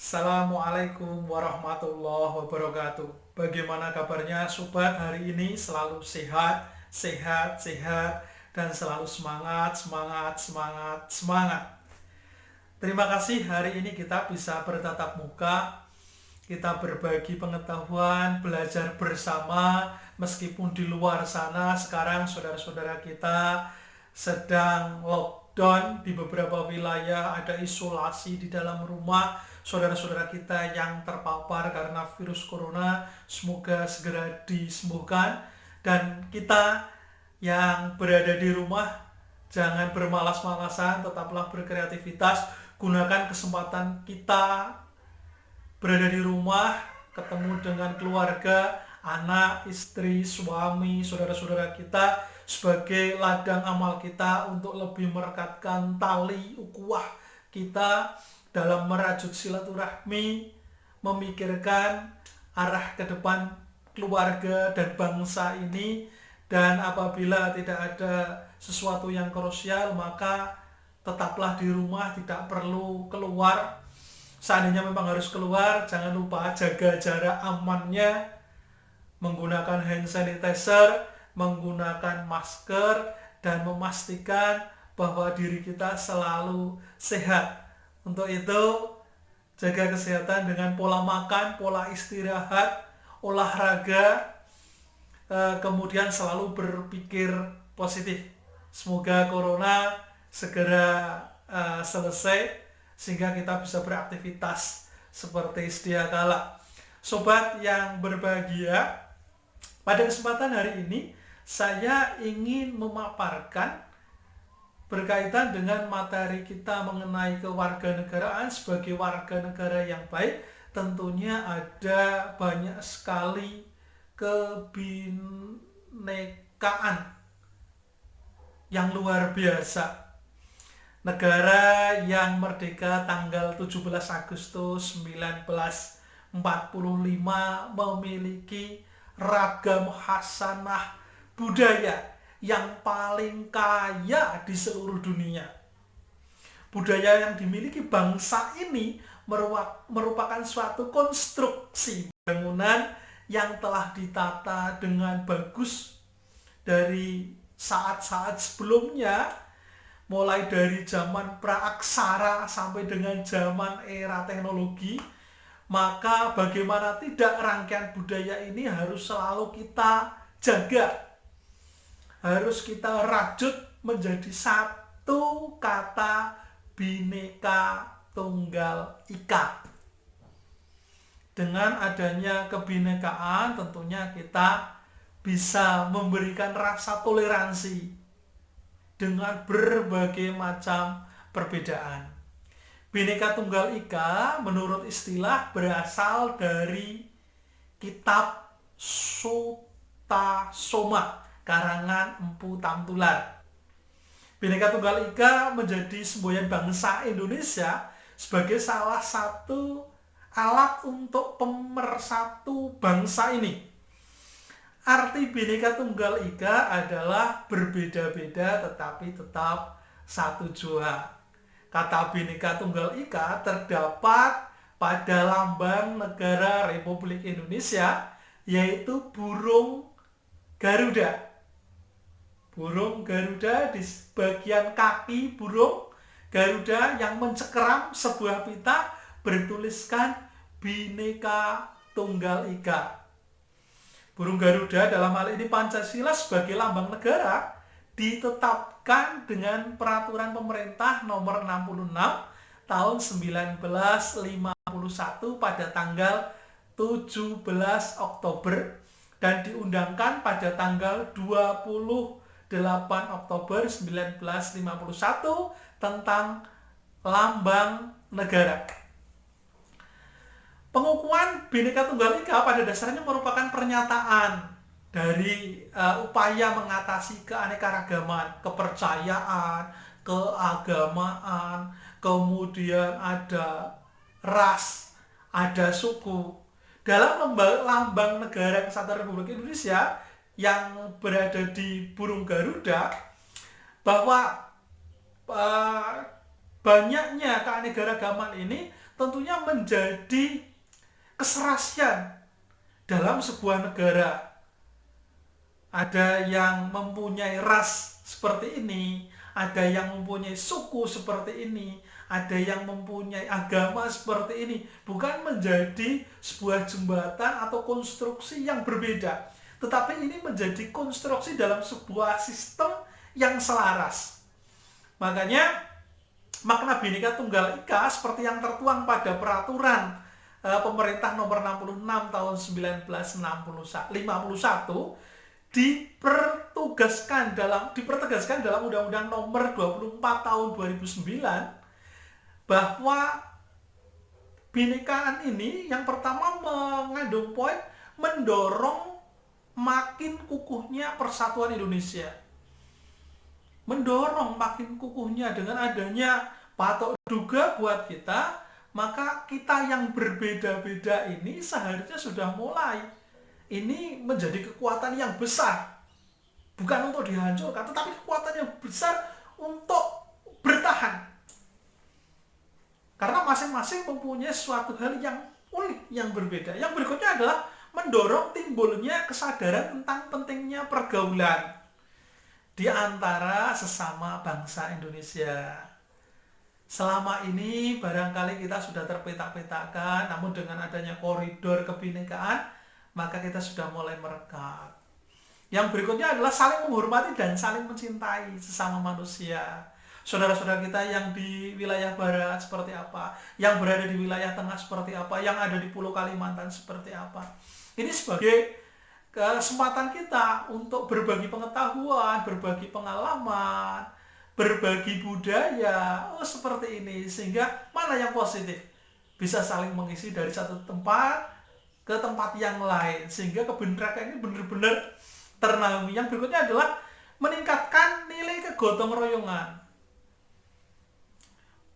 Assalamualaikum warahmatullahi wabarakatuh. Bagaimana kabarnya sobat hari ini? Selalu sehat, sehat, sehat, dan selalu semangat, semangat, semangat, semangat. Terima kasih hari ini kita bisa bertatap muka, kita berbagi pengetahuan, belajar bersama, meskipun di luar sana sekarang saudara-saudara kita sedang lockdown di beberapa wilayah, ada isolasi di dalam rumah. Saudara-saudara kita yang terpapar karena virus corona, semoga segera disembuhkan. Dan kita yang berada di rumah, jangan bermalas-malasan, tetaplah berkreativitas. Gunakan kesempatan kita berada di rumah, ketemu dengan keluarga, anak, istri, suami, saudara-saudara kita sebagai ladang amal kita untuk lebih merekatkan tali ukhuwah kita dalam merajut silaturahmi, memikirkan arah ke depan keluarga dan bangsa ini. Dan apabila tidak ada sesuatu yang krusial, maka tetaplah di rumah, tidak perlu keluar. Seandainya memang harus keluar, jangan lupa jaga jarak amannya, menggunakan hand sanitizer, menggunakan masker, dan memastikan bahwa diri kita selalu sehat. Untuk itu, jaga kesehatan dengan pola makan, pola istirahat, olahraga, kemudian selalu berpikir positif. Semoga corona segera selesai sehingga kita bisa beraktivitas seperti sedia kala. Sobat yang berbahagia, pada kesempatan hari ini saya ingin memaparkan berkaitan dengan materi kita mengenai kewarganegaraan. Sebagai warga negara yang baik, tentunya ada banyak sekali kebinekaan yang luar biasa. Negara yang merdeka tanggal 17 Agustus 1945 memiliki ragam khasanah budaya yang paling kaya di seluruh dunia. Budaya yang dimiliki bangsa ini merupakan suatu konstruksi bangunan yang telah ditata dengan bagus dari saat-saat sebelumnya, mulai dari zaman praaksara sampai dengan zaman era teknologi. Maka bagaimana tidak, rangkaian budaya ini harus selalu kita jaga, harus kita rajut menjadi satu kata Bhinneka Tunggal Ika. Dengan adanya kebinekaan, tentunya kita bisa memberikan rasa toleransi dengan berbagai macam perbedaan. Bhinneka Tunggal Ika menurut istilah berasal dari kitab Sutta Soma karangan Empu Tamtular. Bhinneka Tunggal Ika menjadi semboyan bangsa Indonesia sebagai salah satu alat untuk pemersatu bangsa ini. Arti Bhinneka Tunggal Ika adalah berbeda-beda tetapi tetap satu jua. Kata Bhinneka Tunggal Ika terdapat pada lambang negara Republik Indonesia, yaitu burung Garuda. Burung Garuda, di bagian kaki burung Garuda yang mencengkeram sebuah pita bertuliskan Bhinneka Tunggal Ika. Burung Garuda dalam hal ini Pancasila sebagai lambang negara ditetapkan dengan peraturan pemerintah nomor 66 tahun 1951 pada tanggal 17 Oktober dan diundangkan pada tanggal 28 Oktober 1951 tentang lambang negara. Pengukuhan Bhinneka Tunggal Ika pada dasarnya merupakan pernyataan dari upaya mengatasi keanekaragaman, kepercayaan, keagamaan, kemudian ada ras, ada suku. Dalam lambang negara Kesatuan Republik Indonesia yang berada di burung Garuda, bahwa banyaknya keanekaragaman ini tentunya menjadi keserasian dalam sebuah negara. Ada yang mempunyai ras seperti ini, ada yang mempunyai suku seperti ini, ada yang mempunyai agama seperti ini. Bukan menjadi sebuah jembatan atau konstruksi yang berbeda, tetapi ini menjadi konstruksi dalam sebuah sistem yang selaras. Makanya makna Bhinneka Tunggal Ika seperti yang tertuang pada peraturan pemerintah nomor 66 tahun 1951 dipertegaskan dalam Undang-Undang nomor 24 tahun 2009 bahwa Bhinnekaan ini yang pertama mengandung poin mendorong makin kukuhnya persatuan Indonesia. Mendorong makin kukuhnya dengan adanya patok duga buat kita, maka kita yang berbeda-beda ini seharusnya sudah mulai ini menjadi kekuatan yang besar, bukan untuk dihancurkan, tetapi kekuatan yang besar untuk bertahan, karena masing-masing mempunyai suatu hal yang unik, yang berbeda. Yang berikutnya adalah mendorong timbulnya kesadaran tentang pentingnya pergaulan di antara sesama bangsa Indonesia. Selama ini barangkali kita sudah terpetak-petakan, namun dengan adanya koridor kebinekaan, maka kita sudah mulai merekat. Yang berikutnya adalah saling menghormati dan saling mencintai sesama manusia. Saudara-saudara kita yang di wilayah barat seperti apa, yang berada di wilayah tengah seperti apa, yang ada di Pulau Kalimantan seperti apa. Ini sebagai kesempatan kita untuk berbagi pengetahuan, berbagi pengalaman, berbagi budaya, seperti ini. Sehingga mana yang positif? Bisa saling mengisi dari satu tempat ke tempat yang lain, sehingga kebinekaan ini benar-benar ternaungi. Yang berikutnya adalah meningkatkan nilai kegotong royongan.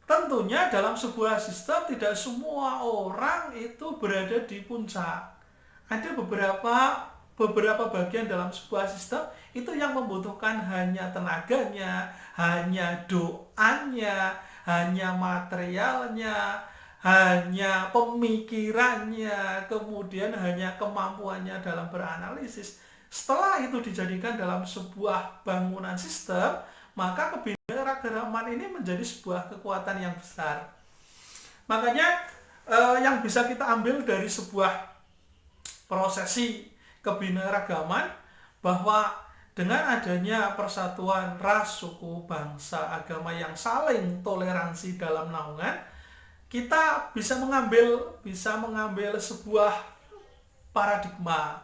Tentunya dalam sebuah sistem tidak semua orang itu berada di puncak. Ada beberapa bagian dalam sebuah sistem itu yang membutuhkan hanya tenaganya, hanya doanya, hanya materialnya, hanya pemikirannya, kemudian hanya kemampuannya dalam beranalisis. Setelah itu dijadikan dalam sebuah bangunan sistem, maka kebinekaan ini menjadi sebuah kekuatan yang besar. Makanya yang bisa kita ambil dari sebuah prosesi kebinekaan bahwa dengan adanya persatuan ras, suku, bangsa, agama yang saling toleransi dalam naungan, kita bisa mengambil sebuah paradigma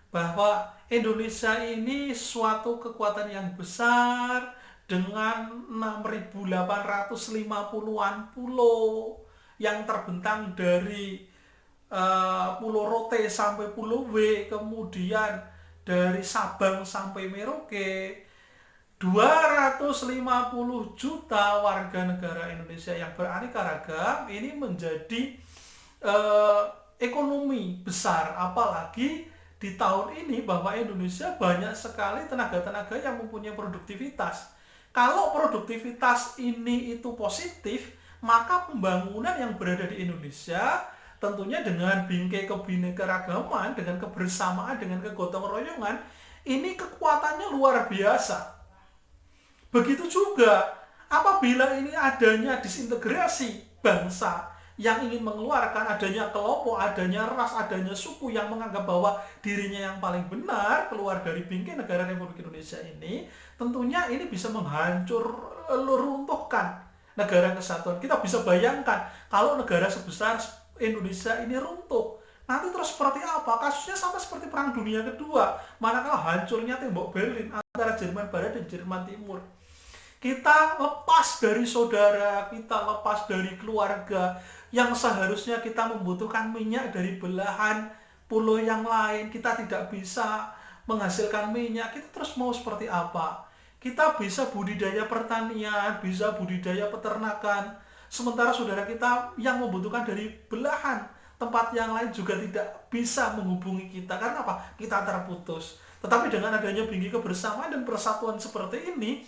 bahwa Indonesia ini suatu kekuatan yang besar dengan 6.850-an pulau yang terbentang dari Pulau Rote sampai Pulau W, kemudian dari Sabang sampai Merauke. 250 juta warga negara Indonesia yang beraneka ragam ini menjadi ekonomi besar, apalagi di tahun ini bahwa Indonesia banyak sekali tenaga-tenaga yang mempunyai produktivitas. Kalau produktivitas ini itu positif, maka pembangunan yang berada di Indonesia tentunya dengan bingkai kebinekaragaman, dengan kebersamaan, dengan kegotong royongan, ini kekuatannya luar biasa. Begitu juga apabila ini adanya disintegrasi bangsa yang ingin mengeluarkan, adanya kelompok, adanya ras, adanya suku yang menganggap bahwa dirinya yang paling benar keluar dari bingkai negara Republik Indonesia ini, tentunya ini bisa runtuhkan negara kesatuan. Kita bisa bayangkan kalau negara sebesar Indonesia ini runtuh, nanti terus seperti apa? Kasusnya sama seperti Perang Dunia Kedua, manakala hancurnya tembok Berlin antara Jerman Barat dan Jerman Timur. Kita lepas dari saudara, kita lepas dari keluarga yang seharusnya kita membutuhkan minyak dari belahan pulau yang lain. Kita tidak bisa menghasilkan minyak, kita terus mau seperti apa? Kita bisa budidaya pertanian, bisa budidaya peternakan, sementara saudara kita yang membutuhkan dari belahan tempat yang lain juga tidak bisa menghubungi kita. Karena apa? Kita terputus. Tetapi dengan adanya bingkai kebersamaan dan persatuan seperti ini,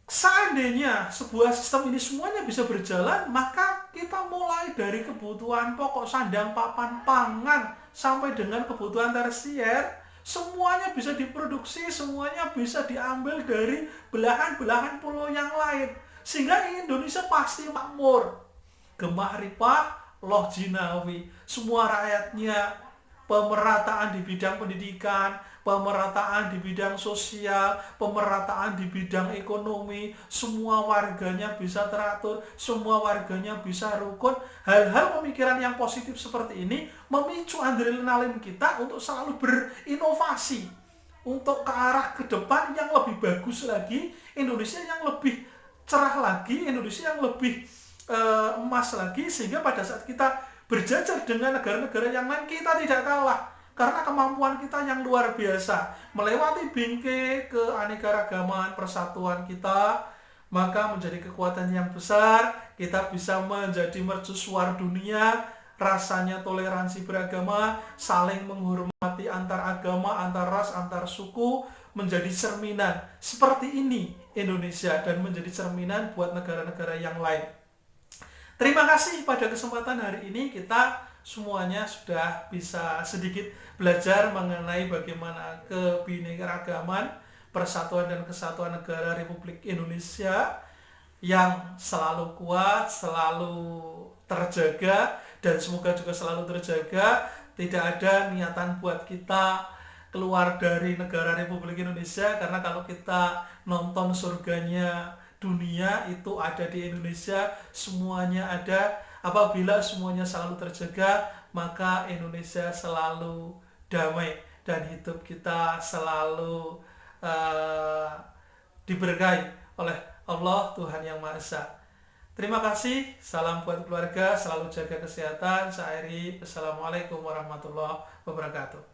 seandainya sebuah sistem ini semuanya bisa berjalan, maka kita mulai dari kebutuhan pokok sandang papan pangan sampai dengan kebutuhan tersier, semuanya bisa diproduksi, semuanya bisa diambil dari belahan-belahan pulau yang lain. Sehingga Indonesia pasti makmur. Gemah ripah, loh jinawi. Semua rakyatnya, pemerataan di bidang pendidikan, pemerataan di bidang sosial, pemerataan di bidang ekonomi, semua warganya bisa teratur, semua warganya bisa rukun. Hal-hal pemikiran yang positif seperti ini memicu adrenalin kita untuk selalu berinovasi, untuk ke arah ke depan yang lebih bagus lagi, Indonesia yang lebih cerah lagi, Indonesia yang lebih emas lagi, sehingga pada saat kita berjajar dengan negara-negara yang lain, kita tidak kalah karena kemampuan kita yang luar biasa melewati bingkai keanekaragaman persatuan kita, maka menjadi kekuatan yang besar. Kita bisa menjadi mercusuar dunia, rasanya toleransi beragama, saling menghormati antar agama, antar ras, antar suku, menjadi cerminan. Seperti ini Indonesia, dan menjadi cerminan buat negara-negara yang lain. Terima kasih, pada kesempatan hari ini kita semuanya sudah bisa sedikit belajar mengenai bagaimana kebinekaragaman, persatuan dan kesatuan negara Republik Indonesia yang selalu kuat, selalu terjaga, dan semoga juga selalu terjaga. Tidak ada niatan buat kita keluar dari negara Republik Indonesia, karena kalau kita nonton surganya dunia itu ada di Indonesia, semuanya ada. Apabila semuanya selalu terjaga, maka Indonesia selalu damai dan hidup kita selalu diberkahi oleh Allah Tuhan Yang Maha Esa. Terima kasih, salam buat keluarga, selalu jaga kesehatan. Saya Eri, Assalamualaikum warahmatullahi wabarakatuh.